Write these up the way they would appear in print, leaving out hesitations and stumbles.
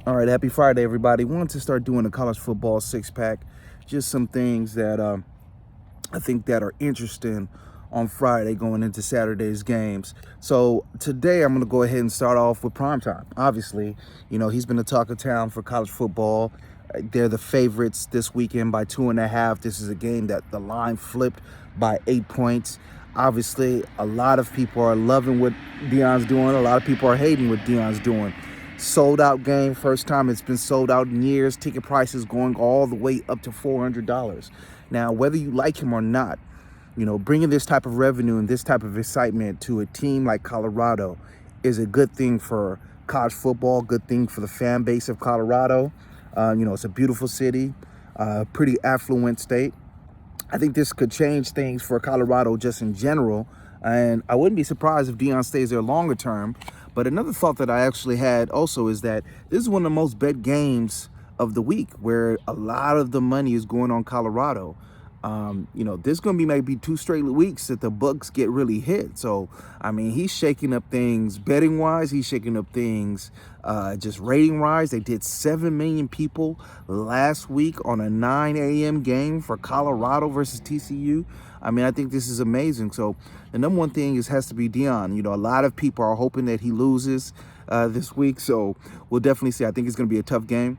All right, happy Friday, everybody. Wanted to start doing a college football six-pack. Just some things that I think that are interesting on Friday going into Saturday's games. So today I'm going to go ahead and start off with primetime. Obviously, he's been the talk of town for college football. They're the favorites this weekend by 2.5. This is a game that the line flipped by 8 points. Obviously, a lot of people are loving what Deion's doing. A lot of people are hating what Deion's doing. Sold out game, first time it's been sold out in years. Ticket prices going all the way up to $400. Now, whether you like him or not, bringing this type of revenue and this type of excitement to a team like Colorado is a good thing for college football, good thing for the fan base of Colorado. It's a beautiful city, pretty affluent state. I think this could change things for Colorado just in general, and I wouldn't be surprised if Deion stays there longer term. But another thought that I actually had also is that this is one of the most bet games of the week, where a lot of the money is going on Colorado. There's going to be maybe 2 straight weeks that the Bucks get really hit. So, he's shaking up things betting-wise. He's shaking up things just rating-wise. They did 7 million people last week on a 9 a.m. game for Colorado versus TCU. I think this is amazing. So the number one thing has to be Deion. A lot of people are hoping that he loses this week. So we'll definitely see. I think it's going to be a tough game.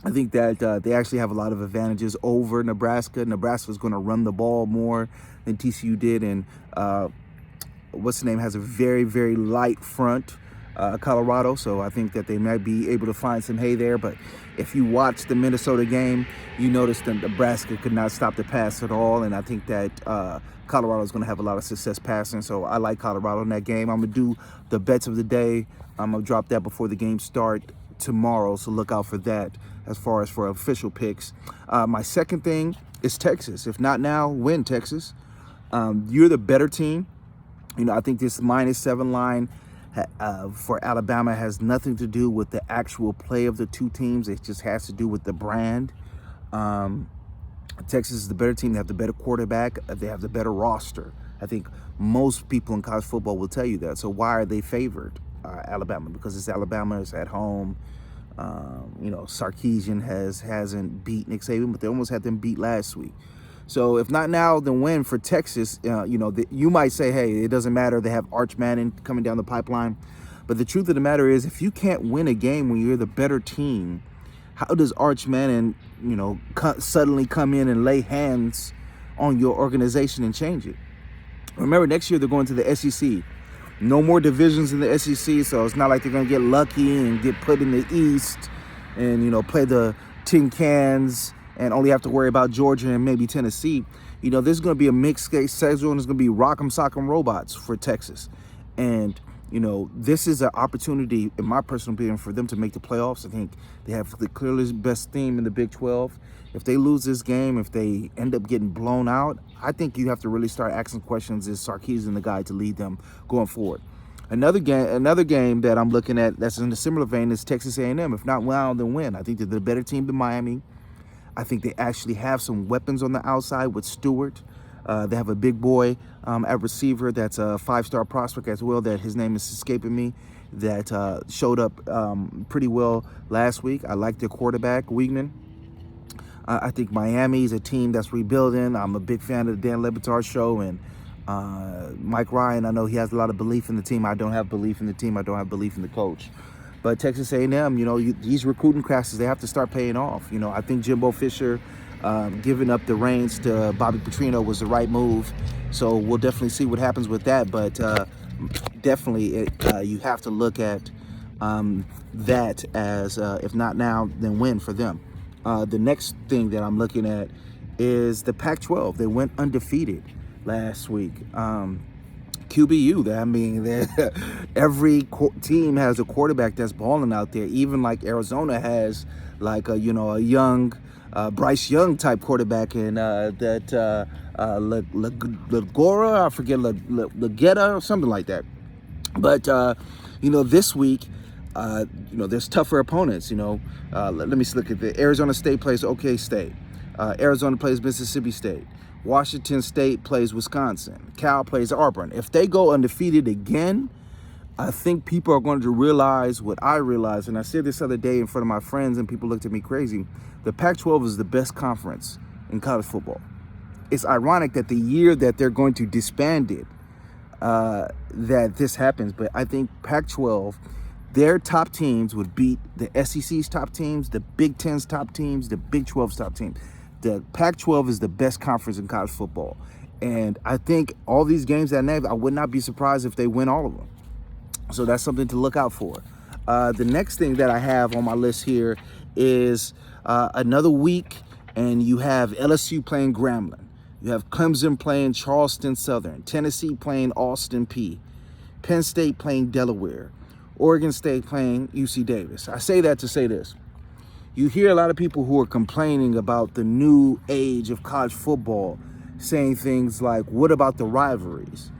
I think that they actually have a lot of advantages over Nebraska. Nebraska is going to run the ball more than TCU did. And has a very, very light front, Colorado. So I think that they might be able to find some hay there. But if you watch the Minnesota game, you notice that Nebraska could not stop the pass at all. And I think that Colorado is going to have a lot of success passing. So I like Colorado in that game. I'm going to do the bets of the day. I'm going to drop that before the game start tomorrow, so look out for that as far as for official picks. My second thing is Texas. If not now, when, Texas? You're the better team. I think this -7 line for Alabama has nothing to do with the actual play of the two teams. It just has to do with the brand. Texas is the better team. They have the better quarterback. They have the better roster. I think most people in college football will tell you that. So why are they favored? Alabama, because it's Alabama, it's at home. Sarkisian hasn't beat Nick Saban, but they almost had them beat last week. So if not now, then when for Texas? You might say, hey, it doesn't matter. They have Arch Manning coming down the pipeline. But the truth of the matter is, if you can't win a game when you're the better team, how does Arch Manning, suddenly come in and lay hands on your organization and change it? Remember, next year they're going to the SEC. No more divisions in the SEC, so it's not like they're going to get lucky and get put in the East and, play the tin cans and only have to worry about Georgia and maybe Tennessee. There's going to be a mixed schedule, and there's going to be rock'em sock'em robots for Texas. And, this is an opportunity, in my personal opinion, for them to make the playoffs. I think they have the clearly best team in the Big 12. If they lose this game, if they end up getting blown out, I think you have to really start asking questions, is Sarkisian the guy to lead them going forward? Another game that I'm looking at that's in a similar vein is Texas A&M. If not now, then when? I think they're the better team than Miami. I think they actually have some weapons on the outside with Stewart. They have a big boy at receiver that's a 5-star prospect as well, that his name is escaping me, that showed up pretty well last week. I like their quarterback, Weigman. I think Miami is a team that's rebuilding. I'm a big fan of the Dan Le Batard show, and Mike Ryan, I know he has a lot of belief in the team. I don't have belief in the team. I don't have belief in the coach. But Texas A&M, these recruiting classes, they have to start paying off. I think Jimbo Fisher giving up the reins to Bobby Petrino was the right move. So we'll definitely see what happens with that. But definitely you have to look at that as, if not now, then when for them. The next thing that I'm looking at is the Pac-12. They went undefeated last week. QBU, every team has a quarterback that's balling out there. Even like Arizona has like a young Bryce Young type quarterback in Legora, I forget, Legetta or something like that. But this week, there's tougher opponents. Let me look at the Arizona State plays OK State. Arizona plays Mississippi State. Washington State plays Wisconsin. Cal plays Auburn. If they go undefeated again, I think people are going to realize what I realized, and I said this other day in front of my friends, and people looked at me crazy. The Pac-12 is the best conference in college football. It's ironic that the year that they're going to disband it, that this happens, but I think Pac-12, their top teams would beat the SEC's top teams, the Big Ten's top teams, the Big 12's top teams. The Pac-12 is the best conference in college football. And I think all these games that I would not be surprised if they win all of them. So that's something to look out for. The next thing that I have on my list here is another week, and you have LSU playing Grambling. You have Clemson playing Charleston Southern, Tennessee playing Austin Peay, Penn State playing Delaware, Oregon State playing UC Davis. I say that to say this. You hear a lot of people who are complaining about the new age of college football saying things like, what about the rivalries?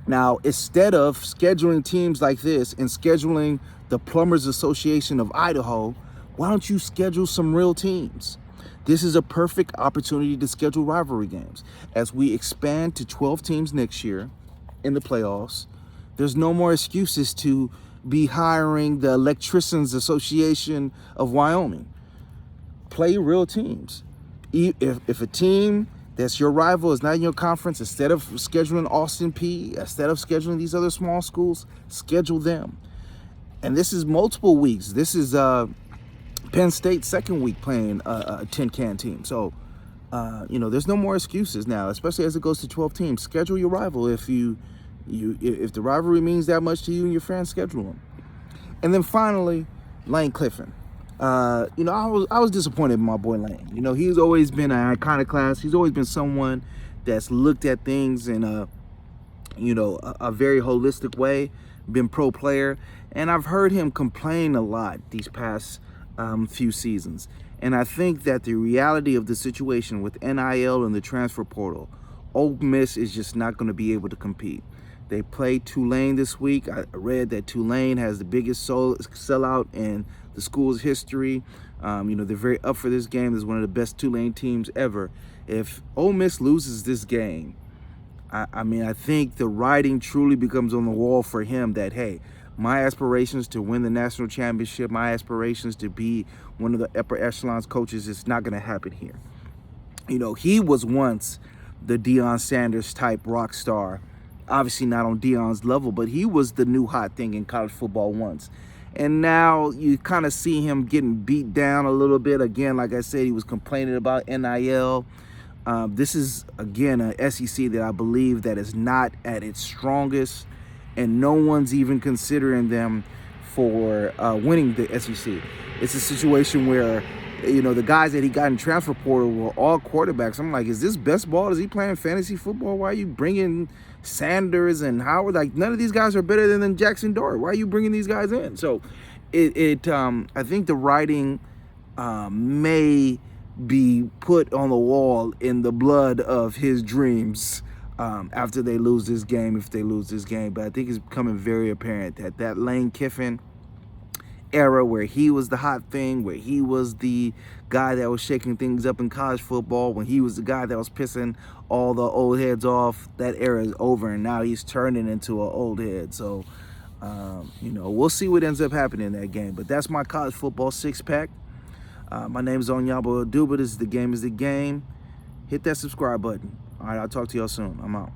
Now, instead of scheduling teams like this and scheduling the Plumbers Association of Idaho, why don't you schedule some real teams? This is a perfect opportunity to schedule rivalry games. As we expand to 12 teams next year in the playoffs, there's no more excuses to be hiring the Electricians Association of Wyoming. Play real teams. If a team that's your rival is not in your conference, instead of scheduling Austin Peay, instead of scheduling these other small schools, schedule them. And this is multiple weeks. This is Penn State's second week playing a tin can team. So, there's no more excuses now, especially as it goes to 12 teams. Schedule your rival. If the rivalry means that much to you and your fans, schedule them. And then finally, Lane Kiffin. I was disappointed in my boy Lane. He's always been an iconoclast. He's always been someone that's looked at things in a very holistic way, been pro player. And I've heard him complain a lot these past few seasons. And I think that the reality of the situation with NIL and the transfer portal, Ole Miss is just not going to be able to compete. They play Tulane this week. I read that Tulane has the biggest sellout in the school's history. They're very up for this game. This is one of the best Tulane teams ever. If Ole Miss loses this game, I think the writing truly becomes on the wall for him that, hey, my aspirations to win the national championship, my aspirations to be one of the upper echelons coaches, is not going to happen here. He was once the Deion Sanders type rock star. Obviously not on Deion's level, but he was the new hot thing in college football once. And now you kind of see him getting beat down a little bit. Again, like I said, he was complaining about NIL. This is, again, an SEC that I believe that is not at its strongest, and no one's even considering them for winning the SEC. It's a situation where, the guys that he got in transfer portal were all quarterbacks. I'm like, is this best ball? Is he playing fantasy football? Why are you bringing Sanders and Howard? Like, none of these guys are better than Jackson Dart. Why are you bringing these guys in? So I think the writing may be put on the wall in the blood of his dreams after they lose this game, if they lose this game. But I think it's becoming very apparent that Lane Kiffin era, where he was the hot thing, where he was the guy that was shaking things up in college football, when he was the guy that was pissing all the old heads off, that era is over, and now he's turning into an old head. So, we'll see what ends up happening in that game. But that's my college football six-pack. My name is Onyabo Aduba. This is The Game is the Game. Hit that subscribe button. All right, I'll talk to y'all soon. I'm out.